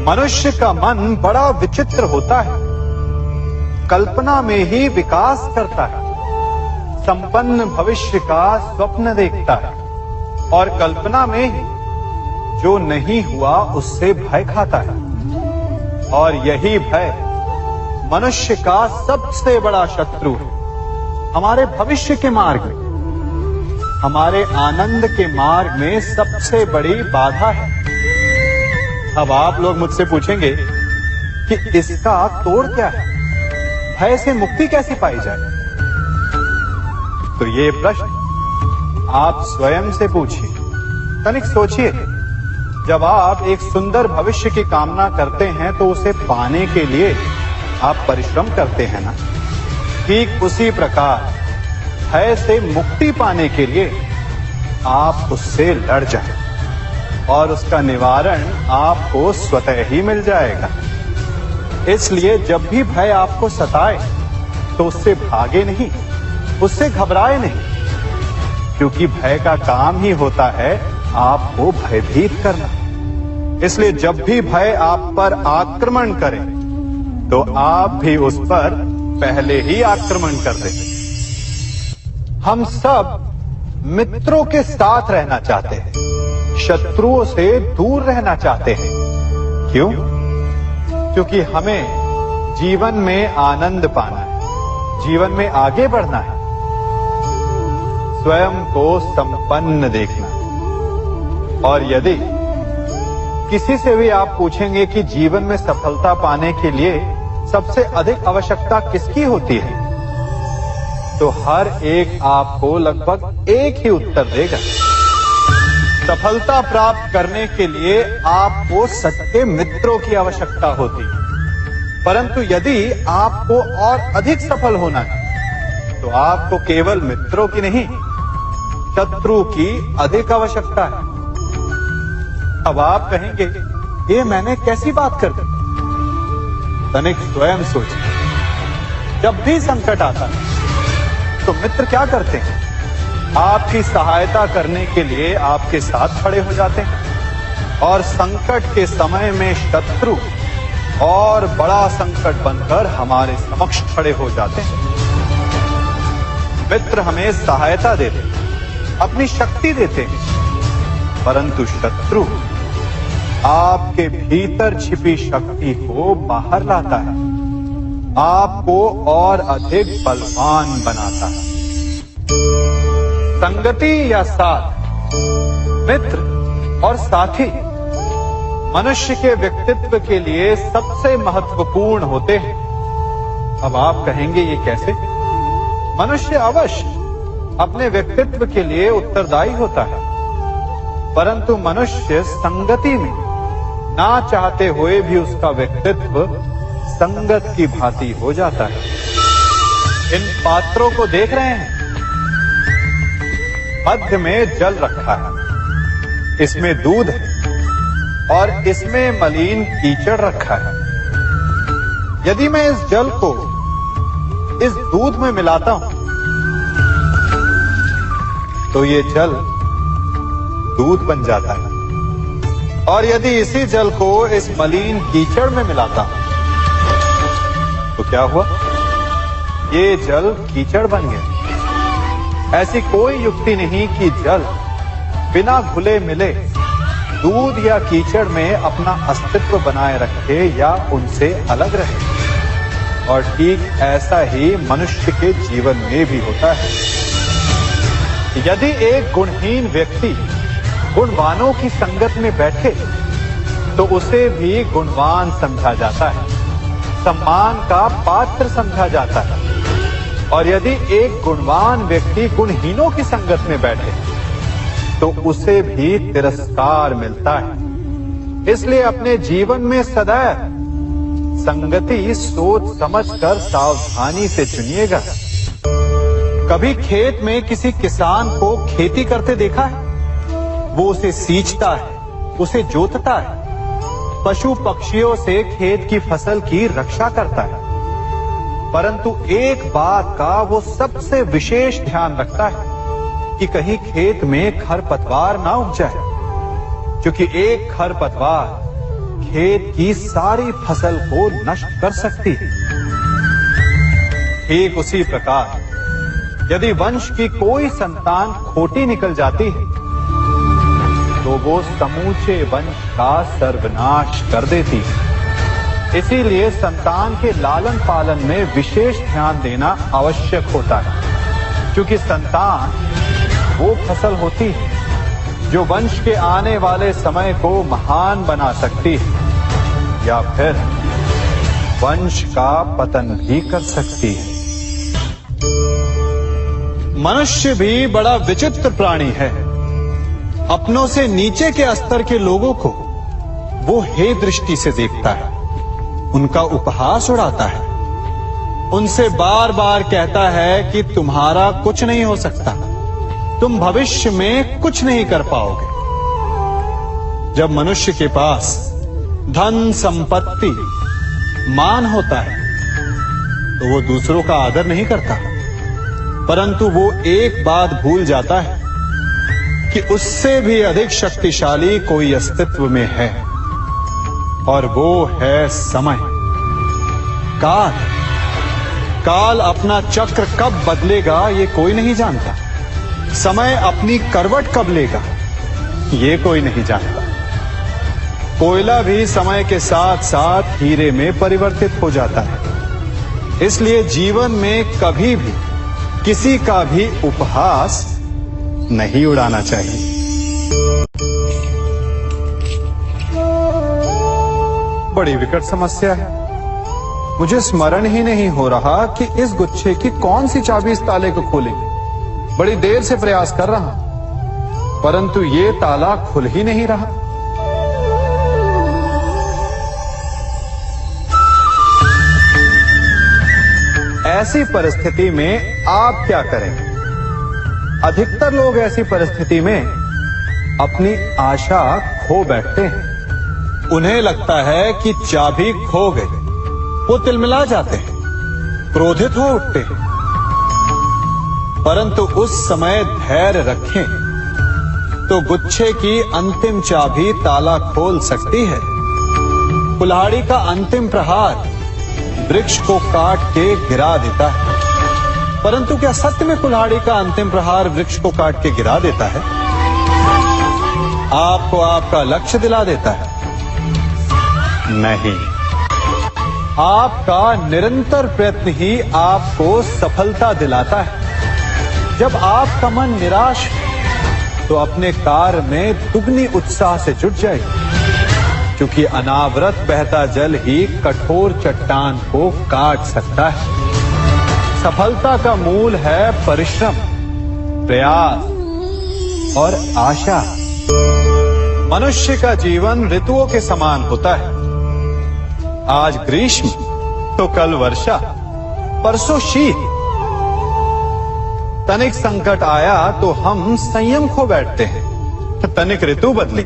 मनुष्य का मन बड़ा विचित्र होता है, कल्पना में ही विकास करता है, संपन्न भविष्य का स्वप्न देखता है और कल्पना में ही जो नहीं हुआ उससे भय खाता है। और यही भय मनुष्य का सबसे बड़ा शत्रु है। हमारे भविष्य के मार्ग में, हमारे आनंद के मार्ग में सबसे बड़ी बाधा है। अब आप लोग मुझसे पूछेंगे कि इसका तोड़ क्या है, भय से मुक्ति कैसे पाई जाए? तो ये प्रश्न आप स्वयं से पूछिए, तनिक सोचिए। जब आप एक सुंदर भविष्य की कामना करते हैं तो उसे पाने के लिए आप परिश्रम करते हैं ना। ठीक उसी प्रकार भय से मुक्ति पाने के लिए आप उससे लड़ जाएं और उसका निवारण आपको स्वतः ही मिल जाएगा। इसलिए जब भी भय आपको सताए तो उससे भागे नहीं, उससे घबराए नहीं, क्योंकि भय का काम ही होता है आपको भयभीत करना। इसलिए जब भी भय आप पर आक्रमण करे तो आप भी उस पर पहले ही आक्रमण कर दें। हम सब मित्रों के साथ रहना चाहते हैं, शत्रुओं से दूर रहना चाहते हैं। क्यों? क्योंकि हमें जीवन में आनंद पाना है, जीवन में आगे बढ़ना है, स्वयं को संपन्न देखना है। और यदि किसी से भी आप पूछेंगे कि जीवन में सफलता पाने के लिए सबसे अधिक आवश्यकता किसकी होती है, तो हर एक आपको लगभग एक ही उत्तर देगा। सफलता प्राप्त करने के लिए आपको सच्चे मित्रों की आवश्यकता होती है। परंतु यदि आपको और अधिक सफल होना है तो आपको केवल मित्रों की नहीं, शत्रु की अधिक आवश्यकता है। अब आप कहेंगे, ये मैंने कैसी बात कर दी? तनिक स्वयं सोचिए। जब भी संकट आता है तो मित्र क्या करते हैं? आपकी सहायता करने के लिए आपके साथ खड़े हो जाते हैं और संकट के समय में शत्रु और बड़ा संकट बनकर हमारे समक्ष खड़े हो जाते हैं। मित्र हमें सहायता देते हैं, अपनी शक्ति देते हैं, परंतु शत्रु आपके भीतर छिपी शक्ति को बाहर लाता है, आपको और अधिक बलवान बनाता है। संगति या साथ, मित्र और साथी मनुष्य के व्यक्तित्व के लिए सबसे महत्वपूर्ण होते हैं। अब आप कहेंगे, ये कैसे? मनुष्य अवश्य अपने व्यक्तित्व के लिए उत्तरदायी होता है, परंतु मनुष्य संगति में ना चाहते हुए भी उसका व्यक्तित्व संगत की भांति हो जाता है। इन पात्रों को देख रहे हैं, मध्य में जल रखा है, इसमें दूध है और इसमें मलिन कीचड़ रखा है। यदि मैं इस जल को इस दूध में मिलाता हूं तो ये जल दूध बन जाता है, और यदि इसी जल को इस मलिन कीचड़ में मिलाता हूं तो क्या हुआ? ये जल कीचड़ बन गया। ऐसी कोई युक्ति नहीं कि जल बिना घुले मिले दूध या कीचड़ में अपना अस्तित्व बनाए रखे या उनसे अलग रहे। और ठीक ऐसा ही मनुष्य के जीवन में भी होता है। यदि एक गुणहीन व्यक्ति गुणवानों की संगत में बैठे तो उसे भी गुणवान समझा जाता है, सम्मान का पात्र समझा जाता है। और यदि एक गुणवान व्यक्ति गुणहीनों की संगत में बैठे तो उसे भी तिरस्कार मिलता है। इसलिए अपने जीवन में सदैव संगति सोच समझकर सावधानी से चुनिएगा। कभी खेत में किसी किसान को खेती करते देखा है? वो उसे सींचता है, उसे जोतता है, पशु पक्षियों से खेत की फसल की रक्षा करता है, परंतु एक बात का वो सबसे विशेष ध्यान रखता है कि कहीं खेत में खरपतवार ना उग जाए, क्योंकि एक खरपतवार खेत की सारी फसल को नष्ट कर सकती है। ठीक उसी प्रकार यदि वंश की कोई संतान खोटी निकल जाती है तो वो समूचे वंश का सर्वनाश कर देती है। इसीलिए संतान के लालन पालन में विशेष ध्यान देना आवश्यक होता है, क्योंकि संतान वो फसल होती है जो वंश के आने वाले समय को महान बना सकती है या फिर वंश का पतन भी कर सकती है। मनुष्य भी बड़ा विचित्र प्राणी है। अपनों से नीचे के स्तर के लोगों को वो हे दृष्टि से देखता है, उनका उपहास उड़ाता है, उनसे बार बार कहता है कि तुम्हारा कुछ नहीं हो सकता, तुम भविष्य में कुछ नहीं कर पाओगे। जब मनुष्य के पास धन, संपत्ति, मान होता है तो वो दूसरों का आदर नहीं करता, परंतु वो एक बात भूल जाता है कि उससे भी अधिक शक्तिशाली कोई अस्तित्व में है, और वो है समय। काल अपना चक्र कब बदलेगा ये कोई नहीं जानता। समय अपनी करवट कब लेगा ये कोई नहीं जानता। कोयला भी समय के साथ साथ हीरे में परिवर्तित हो जाता है। इसलिए जीवन में कभी भी किसी का भी उपहास नहीं उड़ाना चाहिए। बड़ी विकट समस्या है। मुझे स्मरण ही नहीं हो रहा कि इस गुच्छे की कौन सी चाबी इस ताले को खोलेगी। बड़ी देर से प्रयास कर रहा, परंतु ये ताला खुल ही नहीं रहा। ऐसी परिस्थिति में आप क्या करेंगे? अधिकतर लोग ऐसी परिस्थिति में अपनी आशा खो बैठते हैं। उन्हें लगता है कि चाबी खो गई। वो तिलमिला जाते हैं, क्रोधित हो उठते हैं, परंतु उस समय धैर्य रखें तो गुच्छे की अंतिम चाबी ताला खोल सकती है। कुल्हाड़ी का अंतिम प्रहार वृक्ष को काट के गिरा देता है, परंतु क्या सत्य में कुल्हाड़ी का अंतिम प्रहार वृक्ष को काट के गिरा देता है? आपको आपका लक्ष्य दिला देता है? नहीं, आपका निरंतर प्रयत्न ही आपको सफलता दिलाता है। जब आपका मन निराश है तो अपने कार्य में दुगनी उत्साह से जुट जाइए, क्योंकि अनावरत बहता जल ही कठोर चट्टान को काट सकता है। सफलता का मूल है परिश्रम, प्रयास और आशा। मनुष्य का जीवन ऋतुओं के समान होता है। आज ग्रीष्म तो कल वर्षा, परसों शीत। तनिक संकट आया तो हम संयम खो बैठते हैं, तनिक ऋतु बदली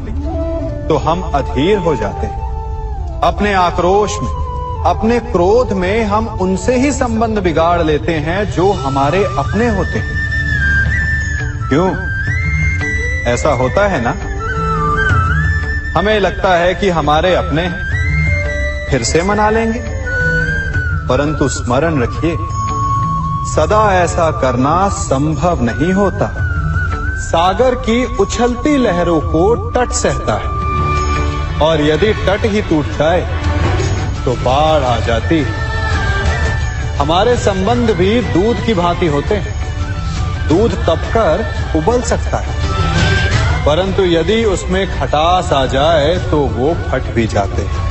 तो हम अधीर हो जाते हैं। अपने आक्रोश में, अपने क्रोध में हम उनसे ही संबंध बिगाड़ लेते हैं जो हमारे अपने होते हैं। क्यों ऐसा होता है ना? हमें लगता है कि हमारे अपने फिर से मना लेंगे, परंतु स्मरण रखिए, सदा ऐसा करना संभव नहीं होता। सागर की उछलती लहरों को तट सहता है, और यदि तट ही टूट जाए तो बाढ़ आ जाती है। हमारे संबंध भी दूध की भांति होते हैं। दूध तपकर उबल सकता है, परंतु यदि उसमें खटास आ जाए तो वो फट भी जाते हैं,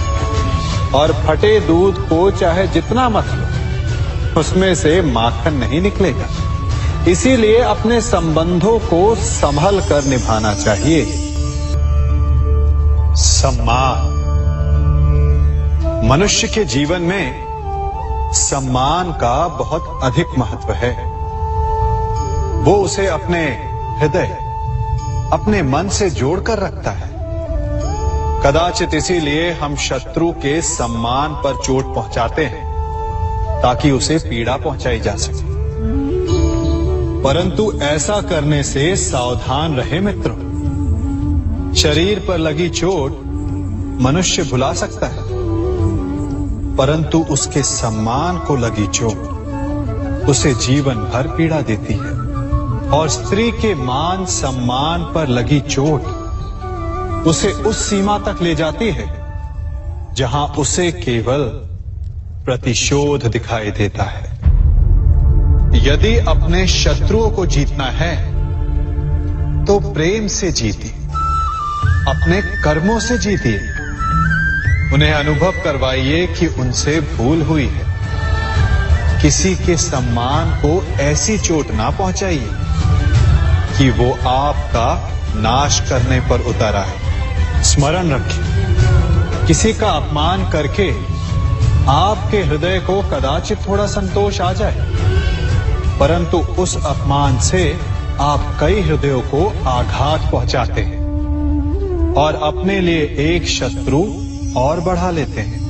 और फटे दूध को चाहे जितना मत लो, उसमें से माखन नहीं निकलेगा। इसीलिए अपने संबंधों को संभल कर निभाना चाहिए। सम्मान। मनुष्य के जीवन में सम्मान का बहुत अधिक महत्व है। वो उसे अपने हृदय, अपने मन से जोड़कर रखता है। कदाचित इसीलिए हम शत्रु के सम्मान पर चोट पहुंचाते हैं, ताकि उसे पीड़ा पहुंचाई जा सके। परंतु ऐसा करने से सावधान रहे मित्रों। शरीर पर लगी चोट मनुष्य भुला सकता है, परंतु उसके सम्मान को लगी चोट उसे जीवन भर पीड़ा देती है। और स्त्री के मान सम्मान पर लगी चोट उसे उस सीमा तक ले जाती है जहां उसे केवल प्रतिशोध दिखाई देता है। यदि अपने शत्रुओं को जीतना है तो प्रेम से जीतिए, अपने कर्मों से जीतिए। उन्हें अनुभव करवाइए कि उनसे भूल हुई है। किसी के सम्मान को ऐसी चोट ना पहुंचाइए कि वो आपका नाश करने पर उतरा है। स्मरण रखिए, किसी का अपमान करके आपके हृदय को कदाचित थोड़ा संतोष आ जाए, परंतु उस अपमान से आप कई हृदयों को आघात पहुंचाते हैं और अपने लिए एक शत्रु और बढ़ा लेते हैं।